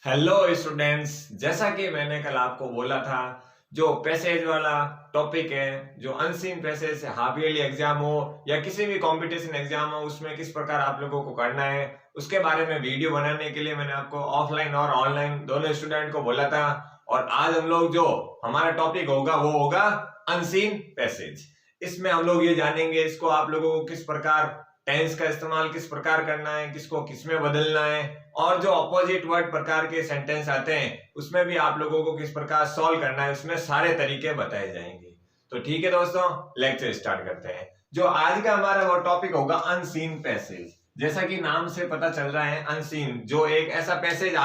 Hello students, जैसा कि मैंने कल आपको बोला था, जो पैसेज वाला टॉपिक है, जो unseen passage half yearly exam हो या किसी भी कंपटीशन एग्जाम हो, उसमें किस प्रकार आप लोगों को करना है उसके बारे में वीडियो बनाने के लिए मैंने आपको ऑफलाइन और ऑनलाइन दोनों स्टूडेंट को बोला था। और आज हम लोग जो हमारा टॉपिक होगा वो होगा अनसीन पैसेज। इसमें हम लोग ये जानेंगे इसको आप लोगों को किस प्रकार टेंस का इस्तेमाल किस प्रकार करना है, किसको किसमें बदलना है, और जो अपोजिट वर्ड प्रकार के सेंटेंस आते हैं उसमें भी आप लोगों को किस प्रकार सॉल्व करना है, उसमें सारे तरीके बताए जाएंगे। तो ठीक है दोस्तों, लेक्चर स्टार्ट करते हैं। जो आज का हमारा वो टॉपिक होगा अनसीन पैसेज। जैसा कि नाम से पता चल रहा है अनसीन, जो एक ऐसा पैसेज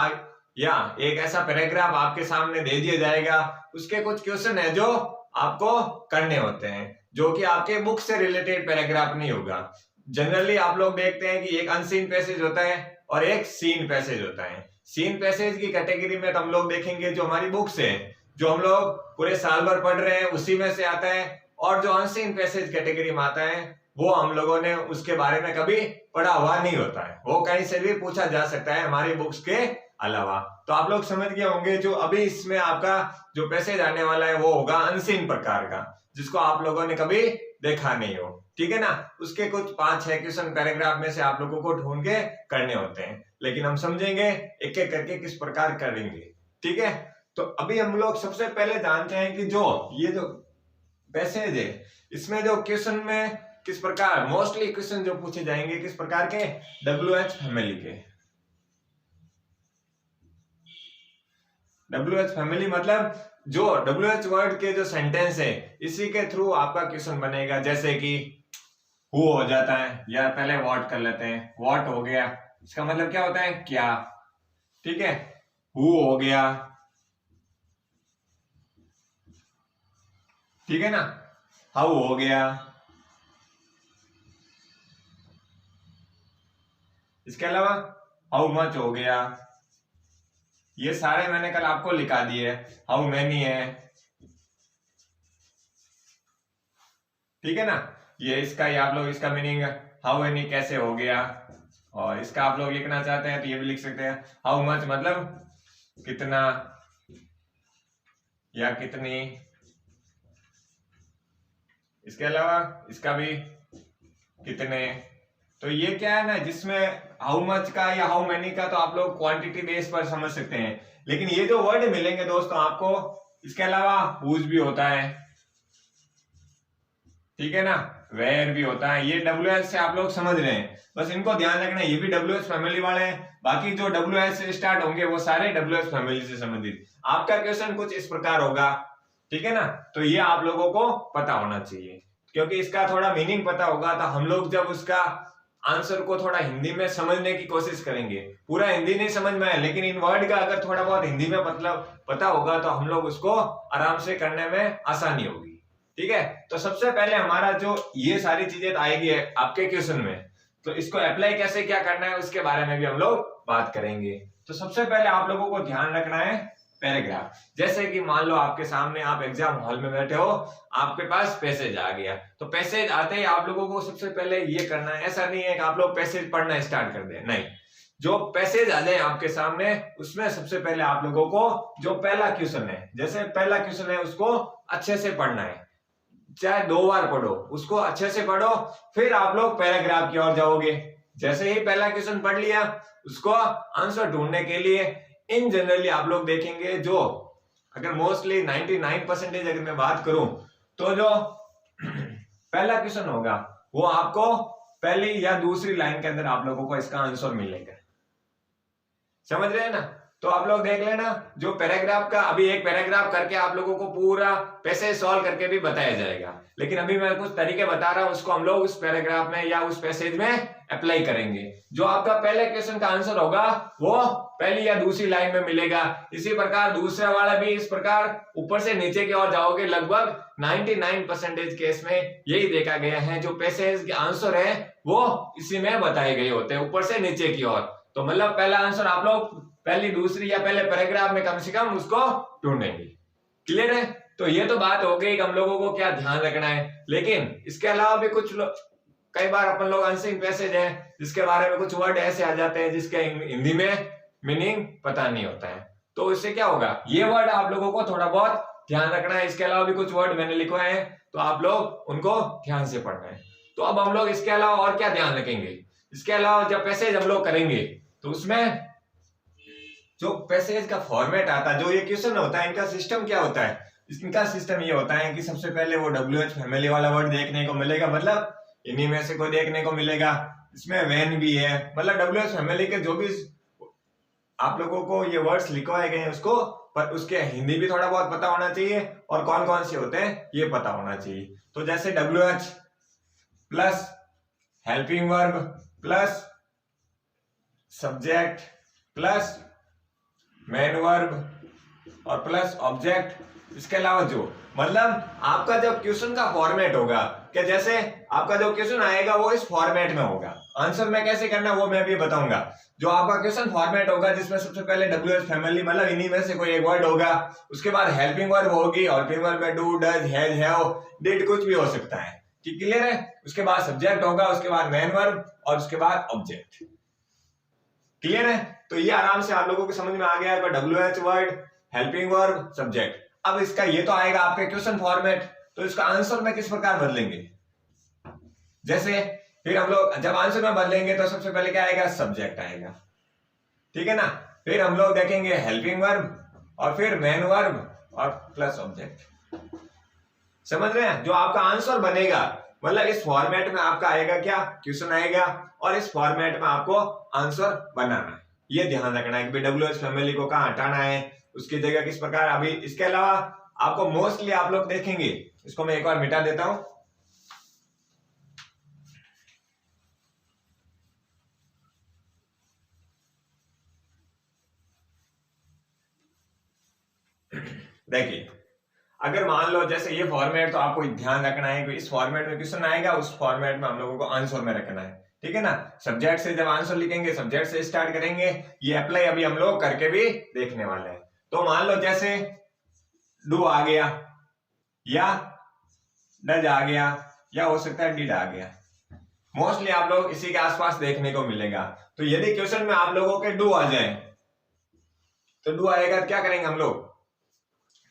या एक ऐसा पैराग्राफ आपके सामने दे दिया जाएगा, उसके कुछ क्वेश्चन है जो आपको करने होते हैं, जो कि आपके बुक से रिलेटेड पैराग्राफ नहीं होगा। जनरली आप लोग देखते हैं कि एक अनसीन पैसेज होता है और एक सीन पैसेज होता है। सीन पैसेज की कैटेगरी में तो हम लोग देखेंगे जो हमारी बुक से जो हम लोग पूरे साल भर पढ़ रहे हैं उसी में से आता है, और जो अनसीन पैसेज कैटेगरी में आता है वो हम लोगों ने उसके बारे में कभी पढ़ा हुआ नहीं होता है, वो कहीं से भी पूछा जा सकता है हमारी बुक्स के अलावा। तो आप लोग समझ गए होंगे जो अभी इसमें आपका जो पैसेज आने वाला है वो होगा अनसीन प्रकार का, जिसको आप लोगों ने कभी देखा नहीं हो। ठीक है ना। उसके कुछ 5-6 क्वेश्चन पैराग्राफ में से आप लोगों को ढूंढ के करने होते हैं, लेकिन हम समझेंगे एक एक करके किस प्रकार करेंगे। ठीक है। तो अभी हम लोग सबसे पहले जानते हैं कि जो ये जो पैसेज है इसमें जो क्वेश्चन में किस प्रकार मोस्टली क्वेश्चन जो पूछे जाएंगे किस प्रकार के, WH फैमिली के। WH फैमिली मतलब जो WH वर्ड के जो सेंटेंस है इसी के थ्रू आपका क्वेश्चन बनेगा। जैसे कि हु हो जाता है, या पहले व्हाट कर लेते हैं। व्हाट हो गया, इसका मतलब क्या होता है, क्या। ठीक है। हु हो गया, ठीक है ना। हाउ हो गया, इसके अलावा हाउ मच हो गया। ये सारे मैंने कल आपको लिखा दिए। हाउ मैनी है, ठीक है ना। ये इसका ये आप लोग इसका मीनिंग हाउ मेनी कैसे हो गया, और इसका आप लोग लिखना चाहते हैं तो ये भी लिख सकते हैं। हाउ मच मतलब कितना या कितनी। इसके अलावा इसका भी कितने। तो ये क्या है ना, जिसमें हाउ मच का या हाउ मेनी का तो आप लोग क्वांटिटी बेस पर समझ सकते हैं, लेकिन ये जो वर्ड मिलेंगे दोस्तों आपको, इसके अलावा हुज भी होता है, ठीक है ना, वेयर भी होता है। ये WH से आप लोग समझ रहे हैं, बस इनको ध्यान रखना है, ये भी WH फैमिली वाले हैं। बाकी जो WH से स्टार्ट होंगे वो सारे WH फैमिली से संबंधित। आपका क्वेश्चन कुछ इस प्रकार होगा, ठीक है ना। तो ये आप लोगों को पता होना चाहिए, क्योंकि इसका थोड़ा मीनिंग पता होगा तो हम लोग जब उसका आंसर को थोड़ा हिंदी में समझने की कोशिश करेंगे। पूरा हिंदी नहीं समझ में आए, लेकिन इन वर्ड का अगर थोड़ा बहुत हिंदी में मतलब पता होगा तो हम लोग उसको आराम से करने में आसानी होगी। ठीक है। तो सबसे पहले हमारा जो ये सारी चीजें आएगी आपके क्वेश्चन में, तो इसको अप्लाई कैसे क्या करना है उसके बारे में भी हम लोग बात करेंगे। तो सबसे पहले आप लोगों को ध्यान रखना है पैराग्राफ। जैसे कि मान लो आपके सामने आप एग्जाम हॉल में बैठे हो, आपके पास पैसेज आ गया, तो पैसेज आते ही आप लोगों को सबसे पहले ये करना है, ऐसा नहीं है कि आप लोग पैसेज पढ़ना स्टार्ट कर दें, नहीं। जो पैसेज आ जाए आपके सामने उसमें सबसे पहले आप लोगों को जो पहला क्वेश्चन है, जैसे पहला क्वेश्चन है उसको अच्छे से पढ़ना है, चाहे 2 बार पढ़ो, उसको अच्छे से पढ़ो, फिर आप लोग पैराग्राफ की ओर जाओगे। जैसे ही पहला क्वेश्चन पढ़ लिया, उसको आंसर ढूंढने के लिए इन जनरली आप लोग देखेंगे जो अगर मोस्टली 99% अगर मैं बात करूं तो जो पहला क्वेश्चन होगा वो आपको पहली या दूसरी लाइन के अंदर आप लोगों को इसका आंसर मिलेगा। समझ रहे हैं ना। तो आप लोग देख लेना, जो पैराग्राफ का अभी एक पैराग्राफ करके आप लोगों को पूरा पैसेज सॉल्व करके भी बताया जाएगा, लेकिन अभी मैं कुछ तरीके बता रहा हूं, उसको हम लोग उस पैराग्राफ में या उस पैसेज में अप्लाई करेंगे। जो आपका पहले क्वेश्चन का आंसर होगा वो पहली या दूसरी लाइन में मिलेगा। इसी प्रकार दूसरा वाला भी इस प्रकार ऊपर से नीचे की ओर जाओगे। लगभग 99% केस में यही देखा गया है, जो पैसेज के आंसर है वो इसी में बताए गए होते हैं, ऊपर से नीचे की ओर। तो मतलब पहला आंसर आप लोग पहली दूसरी या पहले पैराग्राफ में कम से कम उसको ढूंढेंगे। क्लियर है। तो ये तो बात हो गई हम लोगों को क्या ध्यान रखना है, लेकिन इसके अलावा भी कुछ कई बार अपन लोग अनसीन पैसेज है जिसके बारे में कुछ वर्ड ऐसे आ जाते हैं जिसके हिंदी में मीनिंग पता नहीं होता है। तो इससे क्या होगा, ये वर्ड आप लोगों को थोड़ा बहुत ध्यान रखना है। इसके अलावा भी कुछ वर्ड मैंने लिखे हैं तो आप लोग उनको ध्यान से पढ़ना है। तो अब हम लोग इसके अलावा और क्या ध्यान रखेंगे, इसके अलावा जब पैसेज हम लोग करेंगे तो उसमें जो पैसेज का फॉर्मेट आता है, जो ये क्वेश्चन होता है, इनका सिस्टम क्या होता है, इनका सिस्टम ये होता है कि सबसे पहले वो WH फैमिली वाला वर्ड देखने को मिलेगा, मतलब इन्हीं में से कोई देखने को मिलेगा। इसमें व्हेन भी है, मतलब WH फैमिली के जो भी आप लोगों को ये वर्ड्स लिखवाए गए हैं उसको, पर उसके हिंदी भी थोड़ा बहुत पता होना चाहिए और कौन कौन से होते हैं ये पता होना चाहिए। तो जैसे WH plus helping verb plus subject plus main verb और प्लस ऑब्जेक्ट। इसके अलावा जो मतलब आपका जब क्वेश्चन का फॉर्मेट होगा, कि जैसे आपका जो क्वेश्चन आएगा वो इस फॉर्मेट में होगा, आंसर में कैसे करना वो मैं भी बताऊंगा। जो आपका क्वेश्चन फॉर्मेट होगा जिसमें सबसे पहले WH फैमिली मतलब इन्हीं में से कोई एक वर्ड होगा, उसके बाद हेल्पिंग वर्ब होगी, हेल्पिंग वर्ब में do, does, has, have, did कुछ भी हो सकता है, ठीक क्लियर है। उसके बाद सब्जेक्ट होगा, उसके बाद मेन वर्ब और उसके बाद ऑब्जेक्ट, क्लियर है। तो ये आराम से आप लोगों को समझ में आ गया है, WH word, helping verb, subject. अब इसका ये तो आएगा आपके क्वेश्चन फॉर्मेट, तो इसका आंसर में किस प्रकार बदलेंगे, जैसे फिर हम लोग जब आंसर में बदलेंगे तो सबसे पहले क्या आएगा, सब्जेक्ट आएगा, ठीक है ना। फिर हम लोग देखेंगे हेल्पिंग वर्ब और फिर मेन वर्ब और प्लस ऑब्जेक्ट, समझ रहे हैं। जो आपका आंसर बनेगा मतलब इस फॉर्मेट में आपका आएगा क्या, क्वेश्चन आएगा और इस फॉर्मेट में आपको आंसर बनाना है। ये ध्यान रखना है कि WH फैमिली को कहां हटाना है, उसकी जगह किस प्रकार। अभी इसके अलावा आपको मोस्टली आप लोग देखेंगे, इसको मैं एक बार मिटा देता हूं। देखिए अगर मान लो जैसे ये फॉर्मेट, तो आपको ध्यान रखना है कि इस फॉर्मेट में क्वेश्चन आएगा, उस फॉर्मेट में हम लोगों को आंसर में रखना है, ठीक है ना। सब्जेक्ट से जब आंसर लिखेंगे सब्जेक्ट से स्टार्ट करेंगे, ये अप्लाई अभी हम लोग करके भी देखने वाले हैं। तो मान लो जैसे डू आ गया या डज आ गया या हो सकता है डिड आ गया, मोस्टली आप लोग इसी के आसपास देखने को मिलेगा। तो यदि क्वेश्चन में आप लोगों के डू आ जाए तो डू आएगा, क्या करेंगे हम लोग,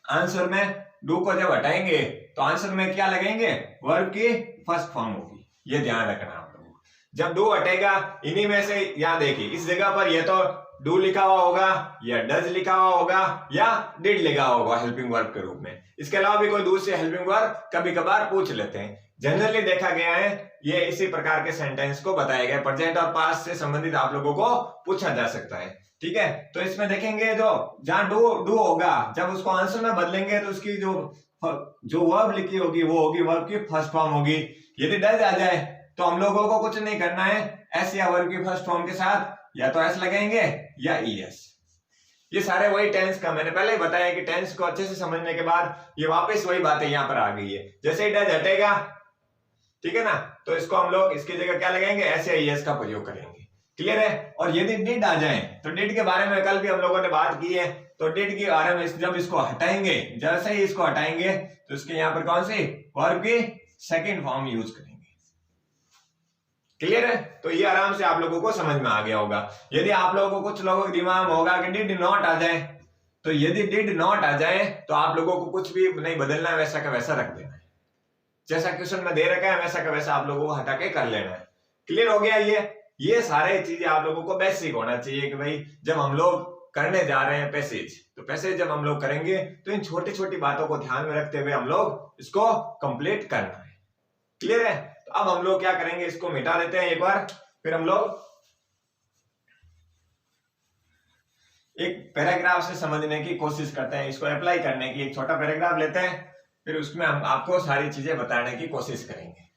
आंसर में डू को जब हटाएंगे तो आंसर में क्या लगेंगे, वर्ब की फर्स्ट फॉर्म होगी। ये ध्यान रखना आप लोगों को। जब डू हटेगा इन्हीं में से, यहां देखिए इस जगह पर ये तो डू लिखा हुआ होगा या डज लिखा हुआ होगा या डिड लिखा होगा हेल्पिंग वर्ब के रूप में। इसके अलावा भी कोई दूसरे हेल्पिंग वर्ब कभी कभार पूछ लेते हैं। जनरली देखा गया है ये इसी प्रकार के सेंटेंस को बताया गया, प्रेजेंट और पास्ट से संबंधित आप लोगों को पूछा जा सकता है, ठीक है। तो इसमें देखेंगे जो जहां डू होगा, जब उसको आंसर में बदलेंगे तो उसकी जो वर्ब लिखी होगी वो होगी वर्ब की फर्स्ट फॉर्म होगी। यदि डज आ जाए तो हम लोगों को कुछ नहीं करना है, एस या वर्ब की फर्स्ट फॉर्म के साथ या तो एस लगेंगे या ईएस। ये सारे वही टेंस का मैंने पहले ही बताया कि टेंस को अच्छे से समझने के बाद ये वापस वही बातें यहाँ पर आ गई है। जैसे ही डज हटेगा, ठीक है ना, तो इसको हम लोग इसकी जगह क्या लगाएंगे, एस या ईएस का प्रयोग करेंगे, क्लियर है। और यदि डिड आ जाए तो डिड के बारे में कल भी हम लोगों ने बात की है, तो डिड के बारे में जब इसको हटाएंगे, जैसे ही इसको हटाएंगे तो इसके यहाँ पर कौन सी वर्ब की सेकंड फॉर्म यूज करेंगे, क्लियर है। तो ये आराम से आप लोगों को समझ में आ गया होगा। यदि आप लोगों को कुछ लोगों के दिमाग में होगा कि डिड नॉट आ जाए, तो यदि डिड नॉट आ जाए तो आप लोगों को कुछ भी नहीं बदलना है, वैसा का वैसा रख देना है, जैसा क्वेश्चन में दे रखा है वैसा का वैसा आप लोगों को हटा के कर लेना है, क्लियर हो गया। ये सारे चीजें आप लोगों को बेसिक होना चाहिए कि भाई जब हम लोग करने जा रहे हैं पैसेज, तो पैसेज जब हम लोग करेंगे तो इन छोटी छोटी बातों को ध्यान में रखते हुए हम लोग इसको कंप्लीट करना है, क्लियर है। तो अब हम लोग क्या करेंगे, इसको मिटा देते हैं एक बार, फिर हम लोग एक पैराग्राफ से समझने की कोशिश करते हैं, इसको अप्लाई करने की एक छोटा पैराग्राफ लेते हैं, फिर उसमें हम आपको सारी चीजें बताने की कोशिश करेंगे।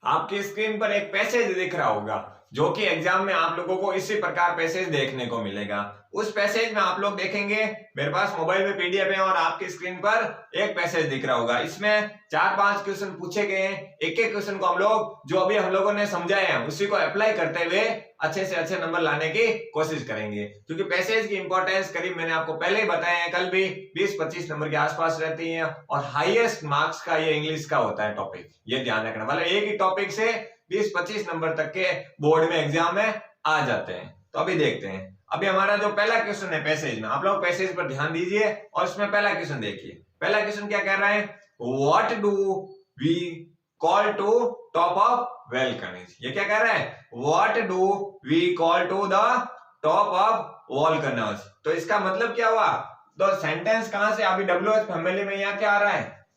आपकी स्क्रीन पर एक पैसेज दिख रहा होगा जो कि एग्जाम में आप लोगों को इसी प्रकार पैसेज देखने को मिलेगा। उस पैसेज में आप लोग देखेंगे, मेरे पास मोबाइल में पीडीएफ है और आपकी स्क्रीन पर एक पैसेज दिख रहा होगा। इसमें 4-5 क्वेश्चन पूछे गए हैं। एक एक क्वेश्चन को हम लोग जो अभी हम लोगों ने समझाए हैं उसी को अप्लाई करते हुए अच्छे से अच्छे नंबर लाने की कोशिश करेंगे, क्योंकि पैसेज की इंपॉर्टेंस करीब मैंने आपको पहले ही बताया है, कल भी 20-25 नंबर के आसपास रहती है और हाईएस्ट मार्क्स का ये इंग्लिश का होता है टॉपिक। ये ध्यान रखना, मतलब एक ही टॉपिक से 20-25 नंबर तक के बोर्ड में एग्जाम में आ जाते हैं। तो अभी देखते हैं, अभी हमारा जो पहला क्वेश्चन है पैसेज में, आप लोग पैसेज पर ध्यान दीजिए और इसमें पहला क्वेश्चन देखिए। पहला क्वेश्चन क्या कह रहा है, what do we call to top of volcanoes. ये क्या कह रहा है, what do we call to the top of volcanoes. तो इसका मतलब क्या हुआ, तो सेंटेंस कहां से, अभी WH फैमिली में यहाँ क्या आ रहा है,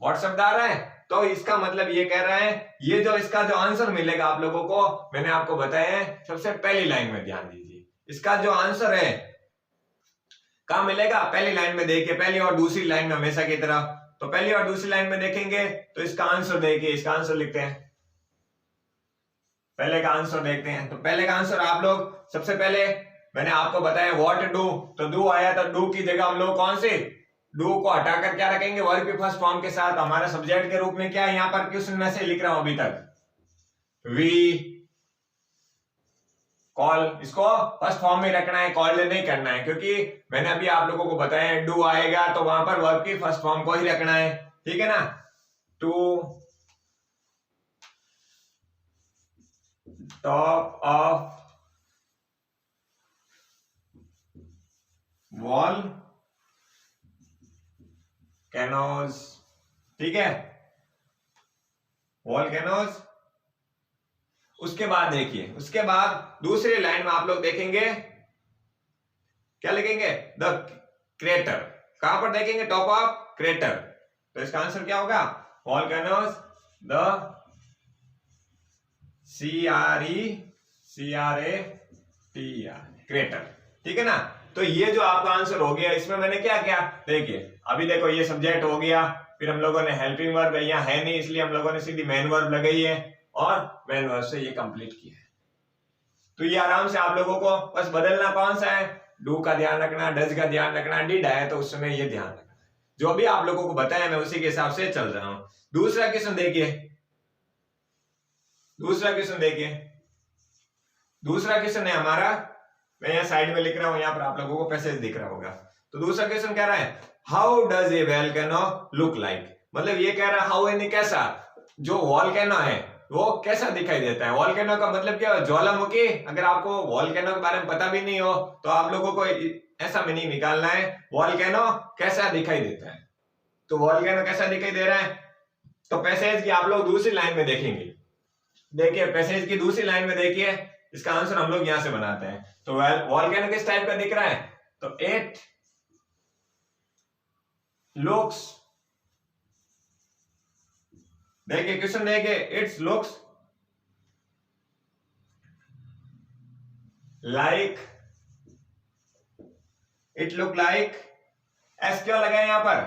व्हाट शब्द आ रहा है। तो इसका मतलब ये कह रहा है, ये जो इसका जो आंसर मिलेगा आप लोगों को, मैंने आपको बताया है सबसे पहली लाइन में ध्यान दीजिए, इसका जो आंसर है कहां मिलेगा, पहली लाइन में देखिए, पहली और दूसरी लाइन में हमेशा की तरह। तो पहली और दूसरी लाइन में देखेंगे तो इसका आंसर देखिए, इसका आंसर लिखते हैं, पहले का आंसर देखते हैं। तो पहले का आंसर आप लोग सबसे पहले मैंने आपको बताया व्हाट डू, तो डू आया, तो डू की जगह हम लोग कौन से, डू को हटाकर क्या रखेंगे, वर्ब की फर्स्ट फॉर्म के साथ। हमारा सब्जेक्ट के रूप में क्या है, यहाँ पर क्वेश्चन में से लिख रहा हूं अभी तक, वी कॉल, इसको फर्स्ट फॉर्म में रखना है, कॉल्ड नहीं करना है, क्योंकि मैंने अभी आप लोगों को बताया डू आएगा तो वहां पर वर्ब की फर्स्ट फॉर्म को ही रखना है, ठीक है ना। टू टॉप ऑफ वॉल्केनोज, ठीक है, वॉल्केनोज। उसके बाद देखिए, उसके बाद दूसरी लाइन में आप लोग देखेंगे क्या लिखेंगे, द क्रेटर, कहां पर देखेंगे, टॉप ऑफ क्रेटर। तो इसका आंसर क्या होगा, वॉल्केनोज द CRETER, क्रेटर, ठीक है ना। तो ये जो आपका आंसर हो गया, इसमें मैंने क्या किया देखिए, अभी देखो ये सब्जेक्ट हो गया, फिर हम लोगों ने हेल्पिंग वर्ब यहाँ है नहीं इसलिए हम लोगों ने सीधी मेन वर्ब लगाई है और मेन वर्ब से ये कंप्लीट किया है। तो ये आराम से आप लोगों को बस बदलना कौन सा है, डू का ध्यान रखना, डज का ध्यान रखना, डिड है तो उस समय ये ध्यान रखना, जो भी आप लोगों को बताया मैं उसी के हिसाब से चल रहा हूं। दूसरा क्वेश्चन देखिए, दूसरा क्वेश्चन देखिए, दूसरा क्वेश्चन है हमारा, मैं यहाँ साइड में लिख रहा हूं, यहाँ पर आप लोगों को पैसेज दिख रहा होगा। तो दूसरा क्वेश्चन कह रहा है how does a volcano look like, मतलब ये कह रहा है हाउ यानी कैसा, जो वॉल्केनो है वो कैसा दिखाई देता है। वॉल्केनो का मतलब क्या है, ज्वालामुखी। अगर आपको वॉल्केनो के बारे में पता भी नहीं हो तो आप लोगों को ऐसा मीनिंग निकालना है, वॉल्केनो कैसा दिखाई देता है। तो वॉल्केनो कैसा दिखाई दे रहा है, तो पैसेज की आप लोग दूसरी लाइन में देखेंगे, देखिए पैसेज की दूसरी लाइन में देखिए, इसका आंसर हम लोग यहां से बनाते हैं। तो वॉल्केनो किस टाइप का दिख रहा है, तो इट लुक्स, देखिए क्वेश्चन देखिए, it's looks like, it look like, S क्यों लगाया यहां पर,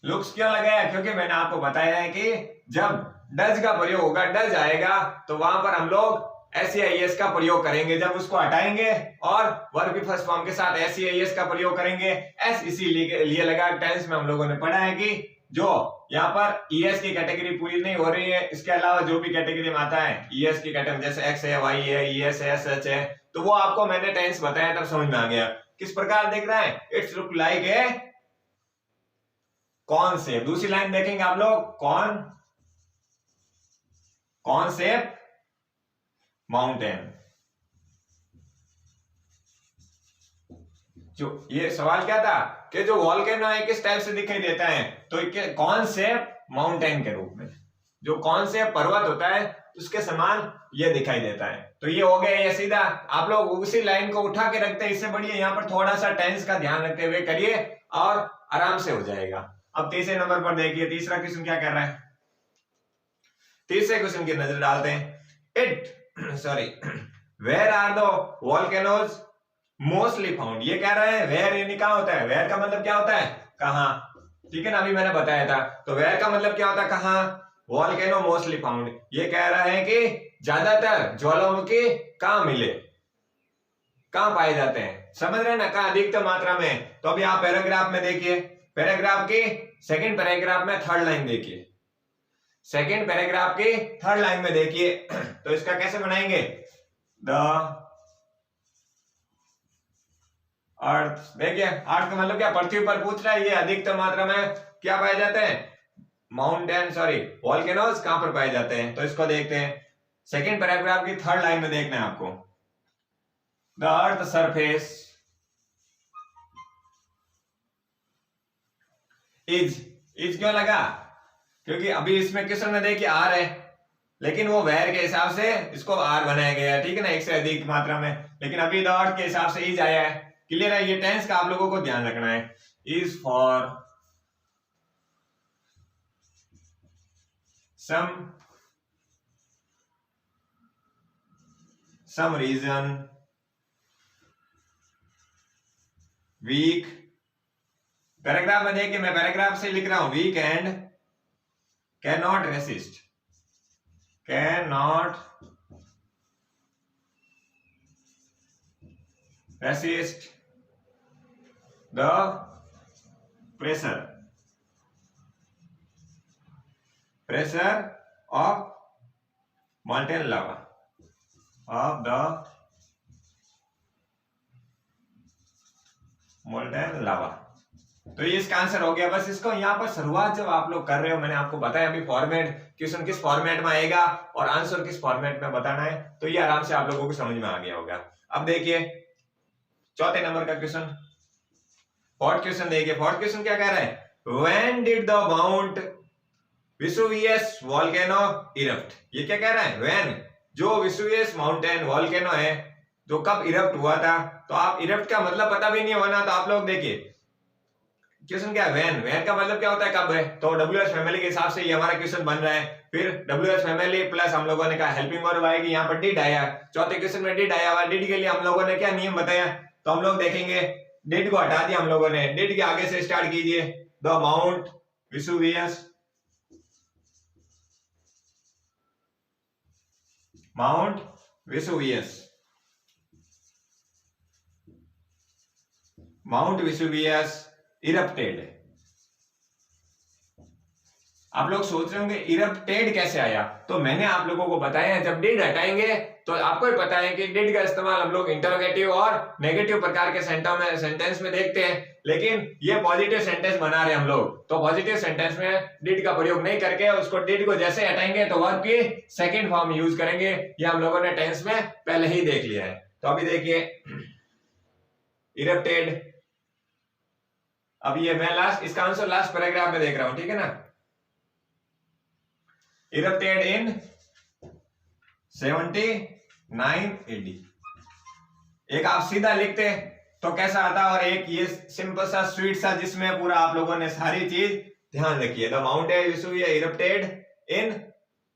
लुक्स क्यों लगाया, क्योंकि मैंने आपको बताया है कि जब डज का प्रयोग होगा, डज आएगा तो वहां पर हम लोग SEIS का प्रयोग करेंगे, जब उसको हटाएंगे और वर्ब की फर्स्ट फॉर्म के साथ SEIS का प्रयोग करेंगे। एस इसीलिए लगा, टेंस में हम लोगों ने पढ़ा है कि जो यहाँ पर ES की कैटेगरी पूरी नहीं हो रही है, इसके अलावा जो भी कैटेगरी में आता है ES की कैटेगरी, जैसे X है, Y है, ES है, SH है, तो वो आपको मैंने टेंस बताया तब समझ में आ गया किस प्रकार दिख रहा है, इट्स लुक लाइक ए कौन से। दूसरी लाइन देखेंगे आप लोग, कौन से माउंटेन। जो ये सवाल क्या था कि जो वॉल्केनो है किस टाइप से दिखाई देता है, तो कौन से माउंटेन के रूप में, जो कौन से पर्वत होता है उसके समान ये दिखाई देता है। तो ये हो गया, ये सीधा आप लोग उसी लाइन को उठा के रखते हैं, इससे बढ़िया यहाँ पर थोड़ा सा टेंस का ध्यान रखते हुए करिए और आराम से हो जाएगा। अब तीसरे नंबर पर देखिए, तीसरा क्वेश्चन क्या कर रहा है, तीसरे क्वेश्चन की नजर डालते हैं। Where are the volcanoes mostly found, ये कह रहे हैं वेयर यानी कहां होता है, वेयर का मतलब क्या होता है, कहां, ठीक है ना, अभी मैंने बताया था। तो वेयर का मतलब क्या होता है, कहां, वॉल्केनो मोस्टली फाउंड, ये कह रहा है कि ज्यादातर ज्वालामुखी कहां मिले, कहां पाए जाते हैं, समझ रहे हैं ना, कहां अधिकतम मात्रा में। तो अभी आप पैराग्राफ में देखिए, पैराग्राफ के सेकंड पैराग्राफ में थर्ड लाइन देखिए, सेकंड पैराग्राफ की थर्ड लाइन में देखिए, तो इसका कैसे बनाएंगे, द अर्थ, देखिए अर्थ का मतलब क्या, पृथ्वी पर पूछ रहा है, ये अधिकतम मात्रा में क्या पाए जाते हैं, माउंटेन सॉरी वॉल्केनोज कहां पर पाए जाते हैं, तो इसको देखते हैं। सेकेंड पैराग्राफ की थर्ड लाइन में देखना है आपको, द अर्थ सरफेस इज क्यों लगा, क्योंकि अभी इसमें क्वेश्चन में देखिए आर है, लेकिन वो वेयर के हिसाब से इसको आर बनाया गया है, ठीक है ना, एक से अधिक मात्रा में, लेकिन अभी द अर्थ के हिसाब से इज आया है। क्लियर है, ये टेंस का आप लोगों को ध्यान रखना है। Is for some reason weak, paragraph में देखिए, मैं पैराग्राफ से लिख रहा हूं, weak and cannot resist the pressure of molten lava of the molten lava। तो ये इसका आंसर हो गया। बस इसको यहाँ पर शुरुआत जब आप लोग कर रहे हो, मैंने आपको बताया अभी फॉर्मेट, क्वेश्चन किस फॉर्मेट में आएगा और आंसर किस फॉर्मेट में बताना है, तो ये आराम से आप लोगों को समझ में आ गया होगा। अब देखिए चौथे नंबर का क्वेश्चन, फोर्थ क्वेश्चन देखिए। फोर्थ क्वेश्चन क्या कह रहा है, when did the mount Vesuvius volcano erupt. ये क्या कह रहा है, व्हेन, जो वेसुवियस माउंटेन वोल्केनो है जो कब इरप्ट हुआ था। तो आप इरप्ट का मतलब पता भी नहीं होना, तो आप लोग देखिए क्वेश्चन क्या है, व्हेन का मतलब क्या होता है, कब है, तो WH फैमिली के हिसाब से ये हमारा क्वेश्चन बन रहा है। फिर WH फैमिली प्लस हम लोगों ने कहा हेल्पिंग वर्ब आएगी, यहाँ पर डिड आया, चौथे क्वेश्चन में डिड आया हुआ। डिड के लिए हम लोगों ने क्या नियम बताया, तो हम लोग देखेंगे, डिड को हटा दिया हम लोगों ने, डिड के आगे से स्टार्ट कीजिए, the mount Vesuvius, mount Vesuvius, mount Vesuvius erupted. आप लोग सोच रहे होंगे इरप्टेड कैसे आया, तो मैंने आप लोगों को बताया जब डिड हटाएंगे तो आपको ही पता है कि डिड का इस्तेमाल हम लोग इंटरोगेटिव और नेगेटिव प्रकार के सेंटेंस में देखते हैं, लेकिन ये पॉजिटिव सेंटेंस बना रहे हैं हम लोग, तो पॉजिटिव सेंटेंस में डिड का प्रयोग नहीं करके उसको डिड को जैसे हटाएंगे तो वर्ब की सेकेंड फॉर्म यूज करेंगे। ये हम लोगों ने टेंस में पहले ही देख लिया है। तो अभी देखिए इरप्टेड, अब ये मैं लास्ट, इसका आंसर लास्ट पैराग्राफ में देख रहा हूं, ठीक है ना। इरप्टेड इन 79 AD। एक आप सीधा लिखते तो कैसा आता, और एक ये सिंपल सा स्वीट सा जिसमें पूरा आप लोगों ने सारी चीज ध्यान रखी है। The mountain Vesuvius erupted in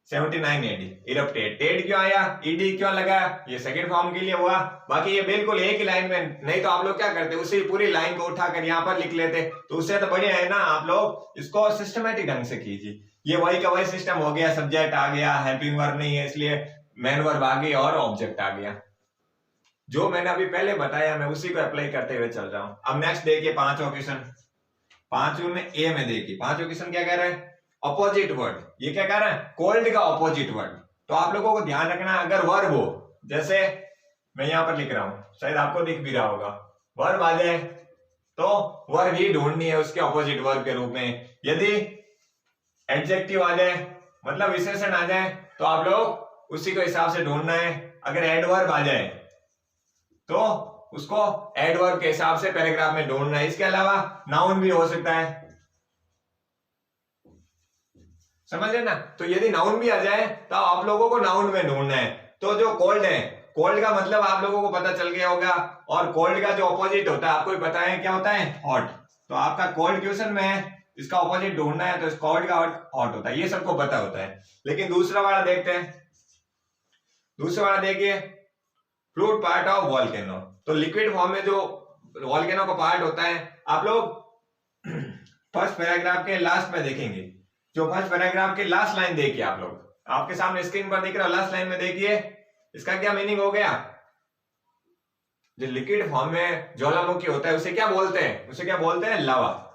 79 AD। Erupted, Ted क्यों आया, ईडी क्यों लगा, ये सेकंड फॉर्म के लिए हुआ। बाकी ये बिल्कुल एक ही लाइन में, नहीं तो आप लोग क्या करते, उसी पूरी लाइन को उठाकर यहाँ पर लिख लेते, तो उससे तो बढ़िया है ना, आप लोग इसको सिस्टमेटिक ढंग से कीजिए। ये वही का वही सिस्टम हो गया, सब्जेक्ट आ गया, हेल्पिंग वर्ब नहीं है इसलिए मेन वर्ब आ गई और ऑब्जेक्ट आ गया। जो मैंने अभी पहले बताया मैं उसी को अप्लाई करते हुए चल रहा हूं। अब नेक्स्ट देखिए पांचवा क्वेश्चन, पांचवें में ए में देखिए पांचवा क्वेश्चन क्या कह रहा है, अपोजिट वर्ड। ये क्या कह रहा है, कोल्ड का अपोजिट वर्ड। तो आप लोगों को ध्यान रखना, अगर वर्ब हो, जैसे मैं यहां पर लिख रहा हूं, शायद आपको दिख भी रहा होगा, वर्ब आ जाए तो वर्ब ही ढूंढनी है उसके अपोजिट वर्ब के रूप में। यदि एडजेक्टिव आ जाए, मतलब विशेषण आ जाए, तो आप लोग उसी के हिसाब से ढूंढना है। अगर एडवर्ब आ जाए तो उसको एडवर्ब के हिसाब से पैराग्राफ में ढूंढना है। इसके अलावा नाउन भी हो सकता है, समझ रहे ना। तो यदि नाउन भी आ जाए तो आप लोगों को नाउन में ढूंढना है। तो जो कोल्ड है, कोल्ड का मतलब आप लोगों को पता चल गया होगा, और कोल्ड का जो ऑपोजिट होता है आपको भी पता है क्या होता है, हॉट। तो आपका कोल्ड क्वेश्चन में है, इसका ऑपोजिट ढूंढना है, तो इस कोल्ड का हॉट होता है, ये सबको पता होता है। लेकिन दूसरा वाला देखते हैं, दूसरा वाला देखिए, फ्लूइड पार्ट ऑफ वोल्केनो। तो लिक्विड फॉर्म में जो वोल्केनो का पार्ट होता है, आप लोग फर्स्ट पैराग्राफ के लास्ट में देखेंगे, जो फर्स्ट पैराग्राफ की लास्ट लाइन देखिए, आप लोग आपके सामने स्क्रीन पर दिख रहा है, लास्ट लाइन में देखिए, इसका क्या मीनिंग हो गया। जो लिक्विड फॉर्म में ज्वालामुखी होता है उसे क्या बोलते हैं, उसे क्या बोलते हैं, लावा।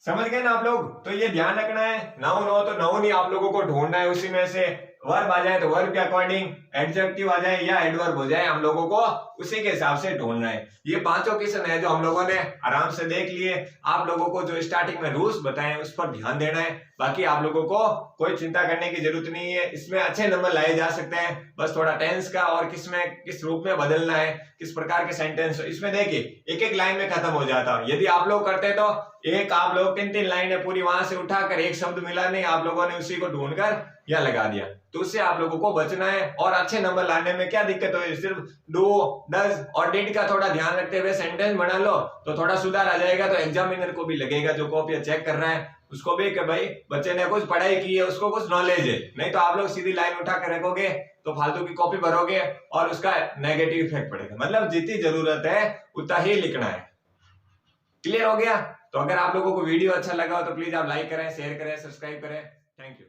समझ गए ना आप लोग। तो ये ध्यान रखना है, नाउन हो तो नाउन ही आप लोगों को ढूंढना है उसी में से, वर्ब आ जाए तो वर्ब के अकॉर्डिंग, एडजेक्टिव आ जाए या एडवर्ब हो जाए, हम लोगों को उसी के हिसाब से ढूंढना है। ये पांचों क्वेश्चन है जो हम लोगों ने आराम से देख लिए। आप लोगों को जो स्टार्टिंग में रूल्स बताए उस पर ध्यान देना है, बाकी आप लोगों को कोई चिंता करने की जरूरत नहीं है। इसमें अच्छे नंबर लाए जा सकते हैं, बस थोड़ा टेंस का और किस रूप में बदलना है, किस प्रकार के सेंटेंस, इसमें देखिए एक एक लाइन में खत्म हो जाता। यदि आप लोग करते तो एक आप लोग 3-3 लाइनें पूरी वहां से उठाकर एक शब्द मिला नहीं, आप लोगों ने उसी को ढूंढकर या लगा दिया, तो उससे आप लोगों को बचना है। और अच्छे नंबर लाने में क्या दिक्कत हो, सिर्फ डू, डज और डिड का थोड़ा ध्यान रखते हुए सेंटेंस बना लो तो थोड़ा सुधार आ जाएगा। तो एग्जामिनर को भी लगेगा, जो कॉपी चेक कर रहा है उसको भी, कि भाई बच्चे ने कुछ पढ़ाई की है, उसको कुछ नॉलेज है। नहीं तो आप लोग सीधी लाइन उठा कर रखोगे तो फालतू की कॉपी भरोगे और उसका नेगेटिव इफेक्ट पड़ेगा। मतलब जितनी जरूरत है उतना ही लिखना है। क्लियर हो गया? तो अगर आप लोगों को वीडियो अच्छा लगा हो तो प्लीज आप लाइक करें, शेयर करें, सब्सक्राइब करें। Thank you.